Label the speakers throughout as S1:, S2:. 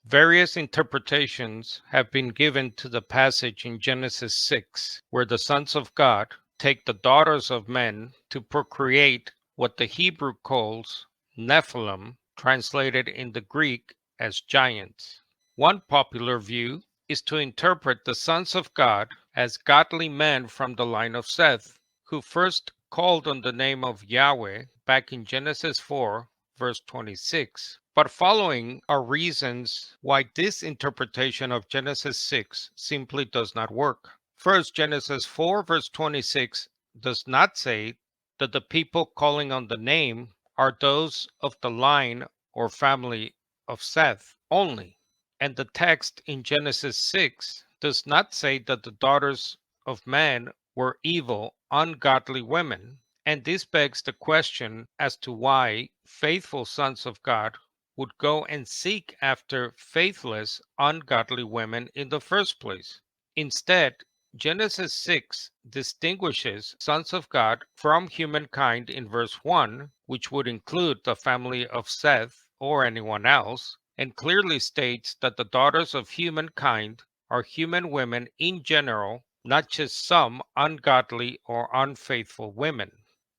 S1: Various interpretations have been given to the passage in Genesis 6, where the sons of God take the daughters of men to procreate what the Hebrew calls Nephilim, translated in the Greek as giants. One popular view is to interpret the sons of God as godly men from the line of Seth, who first called on the name of Yahweh back in Genesis 4, verse 26. But following are reasons why this interpretation of Genesis 6 simply does not work. First, Genesis 4, verse 26 does not say that the people calling on the name are those of the line or family of Seth only. And the text in Genesis 6 does not say that the daughters of man were evil, ungodly women. And this begs the question as to why faithful sons of God would go and seek after faithless, ungodly women in the first place. Instead, Genesis 6 distinguishes sons of God from humankind in verse 1, which would include the family of Seth or anyone else, and clearly states that the daughters of humankind are human women in general, not just some ungodly or unfaithful women.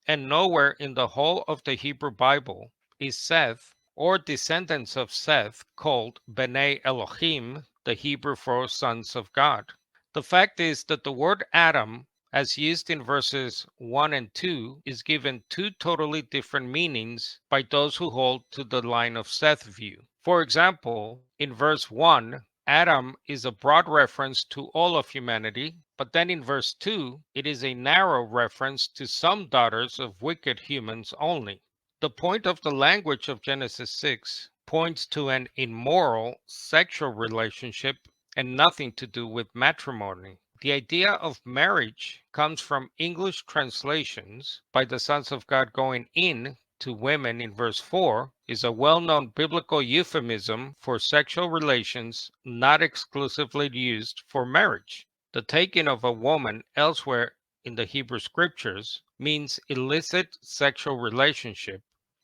S1: And nowhere in the whole of the Hebrew Bible is Seth or descendants of Seth called B'nai Elohim, the Hebrew for sons of God. The fact is that the word Adam, as used in verses 1 and 2, is given two totally different meanings by those who hold to the line of Seth view. For example, in verse 1, Adam is a broad reference to all of humanity, but then in verse 2, it is a narrow reference to some daughters of wicked humans only. The point of the language of Genesis 6 points to an immoral sexual relationship and nothing to do with matrimony. The idea of marriage comes from English translations by the sons of God going in to women in verse 4 is a well-known biblical euphemism for sexual relations not exclusively used for marriage. The taking of a woman elsewhere in the Hebrew scriptures means illicit sexual relationship,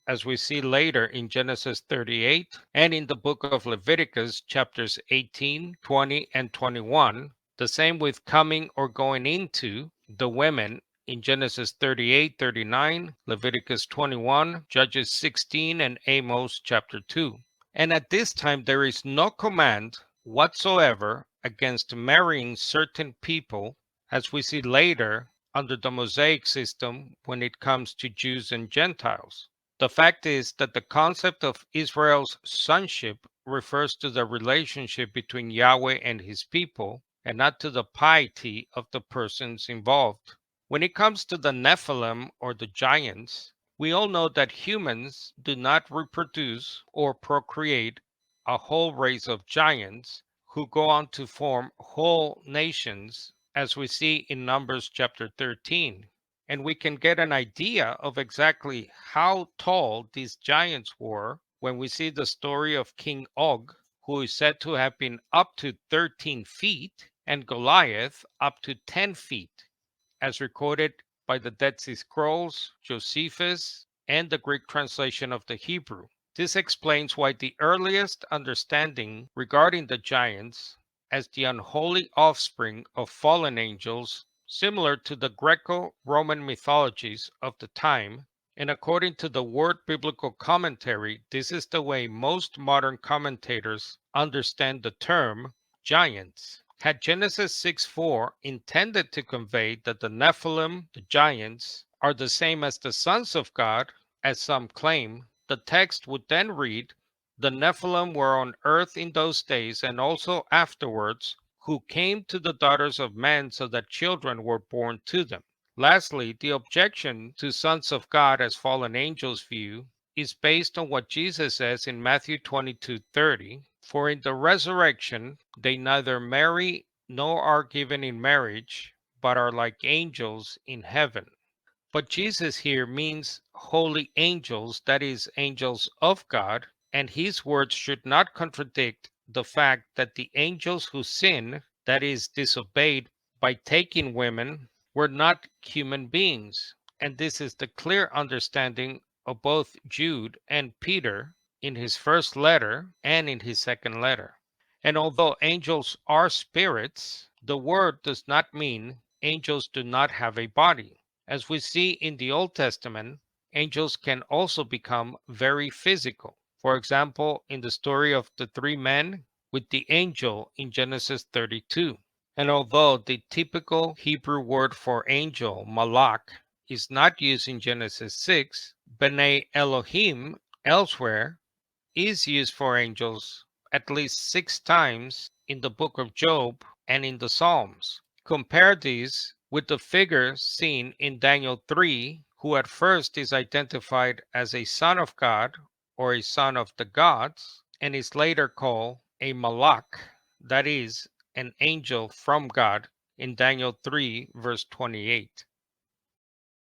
S1: as we see later in Genesis 38 and in the book of Leviticus chapters 18, 20, and 21. The same with coming or going into the women in Genesis 38, 39, Leviticus 21, Judges 16, and Amos chapter 2. And at this time, there is no command whatsoever against marrying certain people, as we see later under the Mosaic system when it comes to Jews and Gentiles. The fact is that the concept of Israel's sonship refers to the relationship between Yahweh and his people, and not to the piety of the persons involved. When it comes to the Nephilim or the giants, we all know that humans do not reproduce or procreate a whole race of giants who go on to form whole nations, as we see in Numbers chapter 13. And we can get an idea of exactly how tall these giants were when we see the story of King Og, who is said to have been up to 13 feet, and Goliath up to 10 feet, as recorded by the Dead Sea Scrolls, Josephus, and the Greek translation of the Hebrew. This explains why the earliest understanding regarding the giants as the unholy offspring of fallen angels, similar to the Greco-Roman mythologies of the time, and according to the Word Biblical Commentary, this is the way most modern commentators understand the term giants. Had Genesis 6:4 intended to convey that the Nephilim, the giants, are the same as the sons of God, as some claim, the text would then read, the Nephilim were on earth in those days and also afterwards, who came to the daughters of men so that children were born to them. Lastly, the objection to sons of God as fallen angels view is based on what Jesus says in Matthew 22:30, for in the resurrection they neither marry nor are given in marriage, but are like angels in heaven. But Jesus here means holy angels, that is, angels of God, and his words should not contradict the fact that the angels who sin, that is, disobeyed by taking women, were not human beings. And this is the clear understanding of both Jude and Peter in his first letter and in his second letter. And although angels are spirits, the word does not mean angels do not have a body. As we see in the Old Testament, angels can also become very physical. For example, in the story of the three men with the angel in Genesis 32. And although the typical Hebrew word for angel, malak, is not used in Genesis 6, B'nai Elohim elsewhere is used for angels at least 6 times in the book of Job and in the Psalms. Compare these with the figure seen in Daniel 3, who at first is identified as a son of God or a son of the gods, and is later called a malak, that is, an angel from God, in Daniel 3, verse 28.